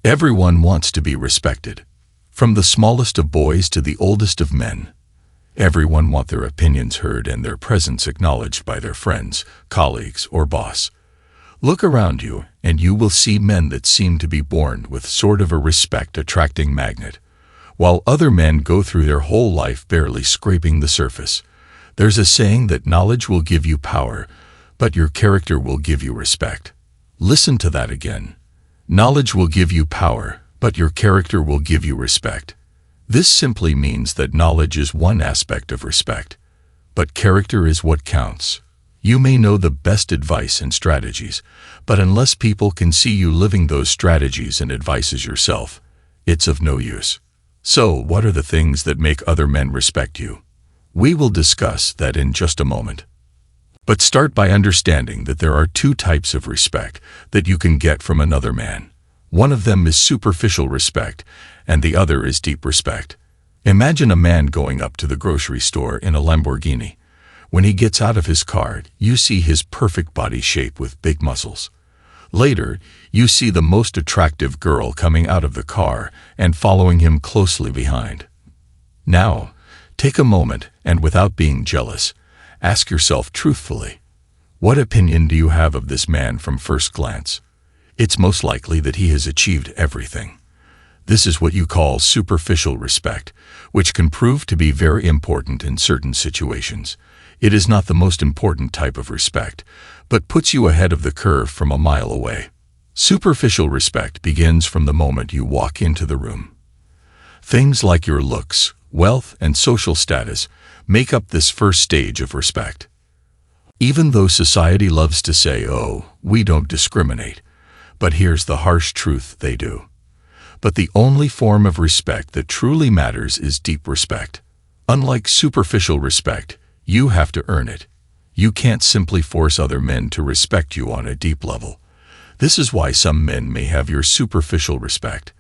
Everyone wants to be respected. From the smallest of boys to the oldest of men. Everyone wants their opinions heard and their presence acknowledged by their friends, colleagues, or boss. Look around you, and you will see men that seem to be born with sort of a respect-attracting magnet, while other men go through their whole life barely scraping the surface. There's a saying that knowledge will give you power, but your character will give you respect. Listen to that again. Knowledge will give you power, but your character will give you respect. This simply means that knowledge is one aspect of respect, but character is what counts. You may know the best advice and strategies, but unless people can see you living those strategies and advices yourself, it's of no use. So, what are the things that make other men respect you? We will discuss that in just a moment. But start by understanding that there are two types of respect that you can get from another man. One of them is superficial respect, and the other is deep respect. Imagine a man going up to the grocery store in a Lamborghini. When he gets out of his car, you see his perfect body shape with big muscles. Later, you see the most attractive girl coming out of the car and following him closely behind. Now, take a moment and without being jealous, ask yourself truthfully, what opinion do you have of this man from first glance? It's most likely that he has achieved everything. This is what you call superficial respect, which can prove to be very important in certain situations. It is not the most important type of respect, but puts you ahead of the curve from a mile away. Superficial respect begins from the moment you walk into the room. Things like your looks, wealth, and social status make up this first stage of respect. Even though society loves to say, "Oh, we don't discriminate," but here's the harsh truth, they do. But the only form of respect that truly matters is deep respect. Unlike superficial respect, you have to earn it. You can't simply force other men to respect you on a deep level. This is why some men may have your superficial respect,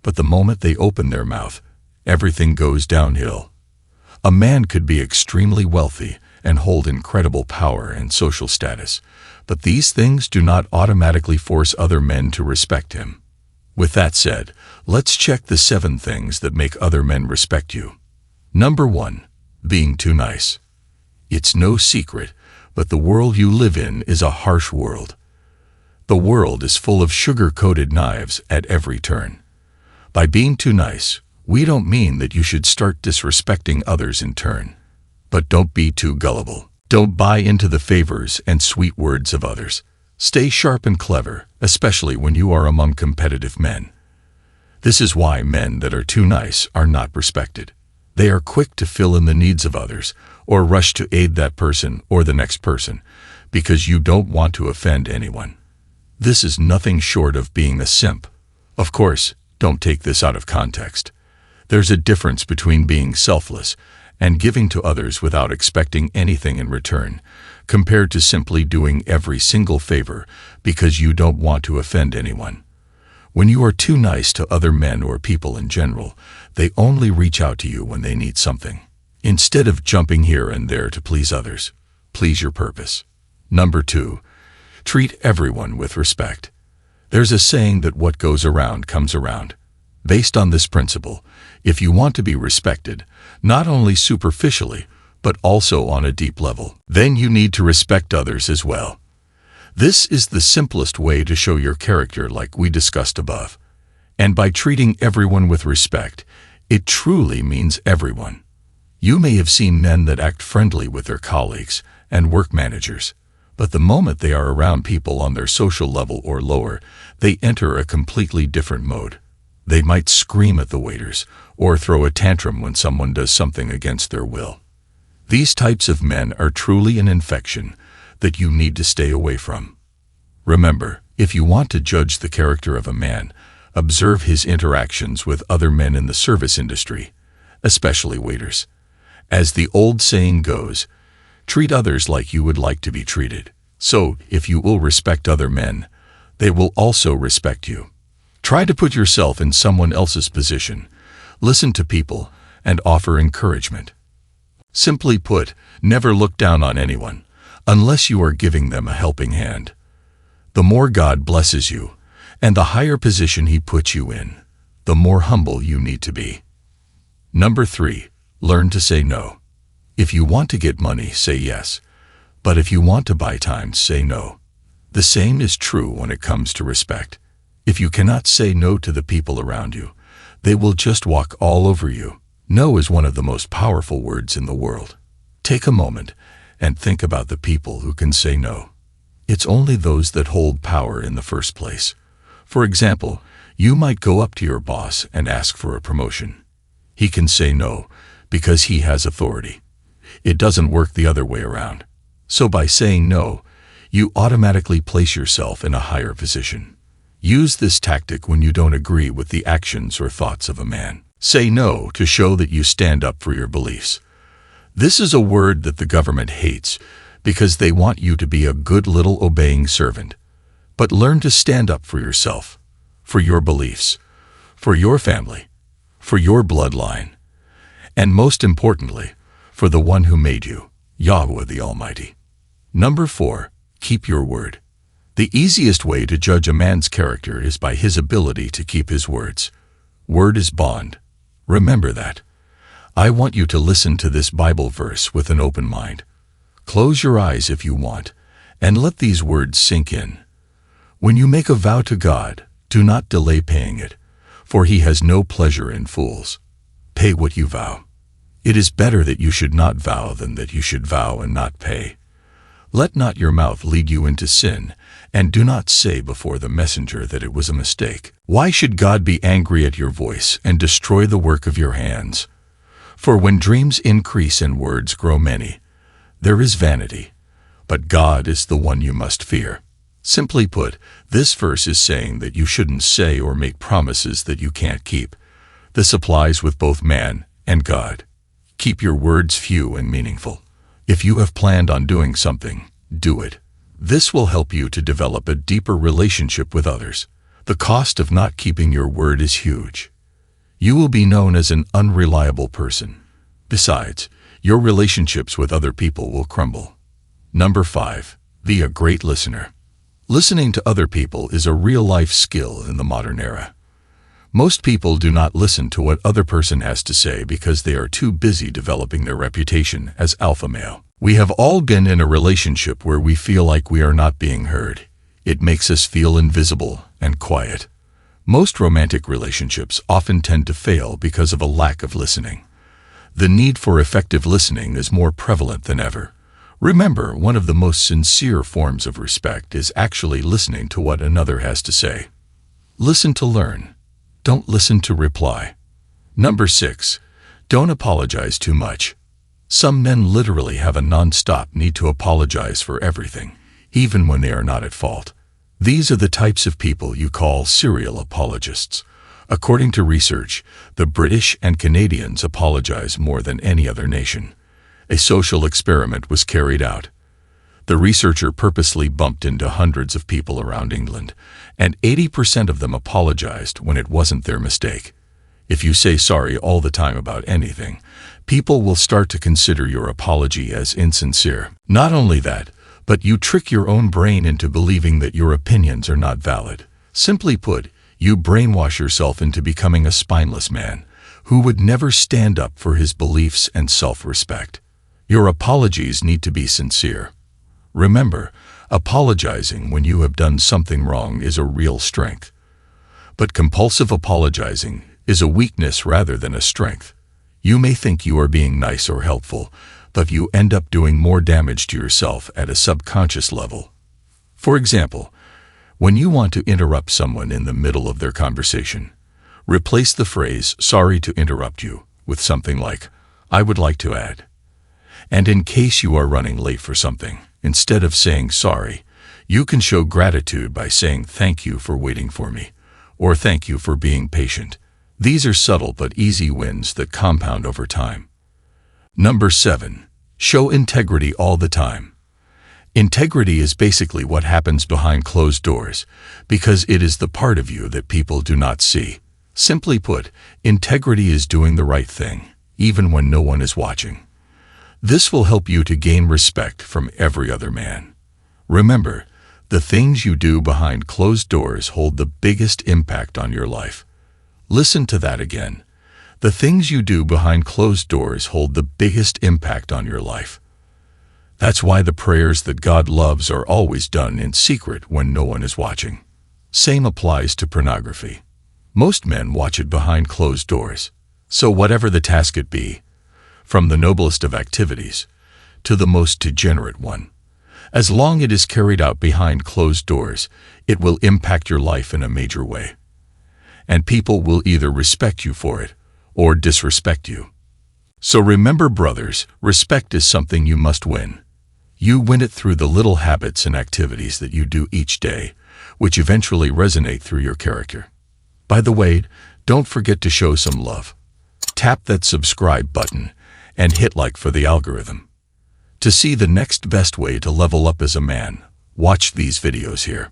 but the moment they open their mouth, everything goes downhill. A man could be extremely wealthy and hold incredible power and social status, but these things do not automatically force other men to respect him. With that said, let's check the 7 things that make other men respect you. Number 1. Being too nice. It's no secret, but the world you live in is a harsh world. The world is full of sugar-coated knives at every turn. By being too nice, we don't mean that you should start disrespecting others in turn. But don't be too gullible. Don't buy into the favors and sweet words of others. Stay sharp and clever, especially when you are among competitive men. This is why men that are too nice are not respected. They are quick to fill in the needs of others, or rush to aid that person or the next person, because you don't want to offend anyone. This is nothing short of being a simp. Of course, don't take this out of context. There's a difference between being selfless and giving to others without expecting anything in return, compared to simply doing every single favor because you don't want to offend anyone. When you are too nice to other men or people in general, they only reach out to you when they need something. Instead of jumping here and there to please others, please your purpose. Number 2, treat everyone with respect. There's a saying that what goes around comes around. Based on this principle, if you want to be respected, not only superficially, but also on a deep level, then you need to respect others as well. This is the simplest way to show your character like we discussed above. And by treating everyone with respect, it truly means everyone. You may have seen men that act friendly with their colleagues and work managers, but the moment they are around people on their social level or lower, they enter a completely different mode. They might scream at the waiters or throw a tantrum when someone does something against their will. These types of men are truly an infection that you need to stay away from. Remember, if you want to judge the character of a man, observe his interactions with other men in the service industry, especially waiters. As the old saying goes, treat others like you would like to be treated. So, if you will respect other men, they will also respect you. Try to put yourself in someone else's position, listen to people, and offer encouragement. Simply put, never look down on anyone, unless you are giving them a helping hand. The more God blesses you, And the higher position he puts you in, the more humble you need to be. Number 3, learn to say no. If you want to get money, say yes. But if you want to buy time, say no. The same is true when it comes to respect. If you cannot say no to the people around you, they will just walk all over you. No is one of the most powerful words in the world. Take a moment and think about the people who can say no. It's only those that hold power in the first place. For example, you might go up to your boss and ask for a promotion. He can say no because he has authority. It doesn't work the other way around. So by saying no, you automatically place yourself in a higher position. Use this tactic when you don't agree with the actions or thoughts of a man. Say no to show that you stand up for your beliefs. This is a word that the government hates because they want you to be a good little obeying servant. But learn to stand up for yourself, for your beliefs, for your family, for your bloodline, and most importantly, for the one who made you, Yahweh the Almighty. Number 4, keep your word. The easiest way to judge a man's character is by his ability to keep his words. Word is bond. Remember that. I want you to listen to this Bible verse with an open mind. Close your eyes if you want, and let these words sink in. When you make a vow to God, do not delay paying it, for he has no pleasure in fools. Pay what you vow. It is better that you should not vow than that you should vow and not pay. Let not your mouth lead you into sin, and do not say before the messenger that it was a mistake. Why should God be angry at your voice and destroy the work of your hands? For when dreams increase and words grow many, there is vanity, but God is the one you must fear. Simply put, this verse is saying that you shouldn't say or make promises that you can't keep. This applies with both man and God. Keep your words few and meaningful. If you have planned on doing something, do it. This will help you to develop a deeper relationship with others. The cost of not keeping your word is huge. You will be known as an unreliable person. Besides, your relationships with other people will crumble. Number 5, be a great listener. Listening to other people is a real-life skill in the modern era. Most people do not listen to what other person has to say because they are too busy developing their reputation as alpha male. We have all been in a relationship where we feel like we are not being heard. It makes us feel invisible and quiet. Most romantic relationships often tend to fail because of a lack of listening. The need for effective listening is more prevalent than ever. Remember, one of the most sincere forms of respect is actually listening to what another has to say. Listen to learn. Don't listen to reply. Number 6, don't apologize too much. Some men literally have a non-stop need to apologize for everything, even when they are not at fault. These are the types of people you call serial apologists. According to research, the British and Canadians apologize more than any other nation. A social experiment was carried out. The researcher purposely bumped into hundreds of people around England, and 80% of them apologized when it wasn't their mistake. If you say sorry all the time about anything, people will start to consider your apology as insincere. Not only that, but you trick your own brain into believing that your opinions are not valid. Simply put, you brainwash yourself into becoming a spineless man who would never stand up for his beliefs and self-respect. Your apologies need to be sincere. Remember, apologizing when you have done something wrong is a real strength. But compulsive apologizing is a weakness rather than a strength. You may think you are being nice or helpful, but you end up doing more damage to yourself at a subconscious level. For example, when you want to interrupt someone in the middle of their conversation, replace the phrase, "sorry to interrupt you," with something like, "I would like to add." And in case you are running late for something, instead of saying sorry, you can show gratitude by saying thank you for waiting for me, or thank you for being patient. These are subtle but easy wins that compound over time. Number 7, show integrity all the time. Integrity is basically what happens behind closed doors, because it is the part of you that people do not see. Simply put, integrity is doing the right thing, even when no one is watching. This will help you to gain respect from every other man. Remember, The things you do behind closed doors hold the biggest impact on your life. Listen to that again. The things you do behind closed doors hold the biggest impact on your life. That's why the prayers that God loves are always done in secret when no one is watching. Same applies to pornography. Most men watch it behind closed doors. So whatever the task it be, from the noblest of activities to the most degenerate one, as long as it is carried out behind closed doors, it will impact your life in a major way. And people will either respect you for it or disrespect you. So remember, brothers, respect is something you must win. You win it through the little habits and activities that you do each day, which eventually resonate through your character. By the way, don't forget to show some love. Tap that subscribe button and hit like for the algorithm. To see the next best way to level up as a man, watch these videos here.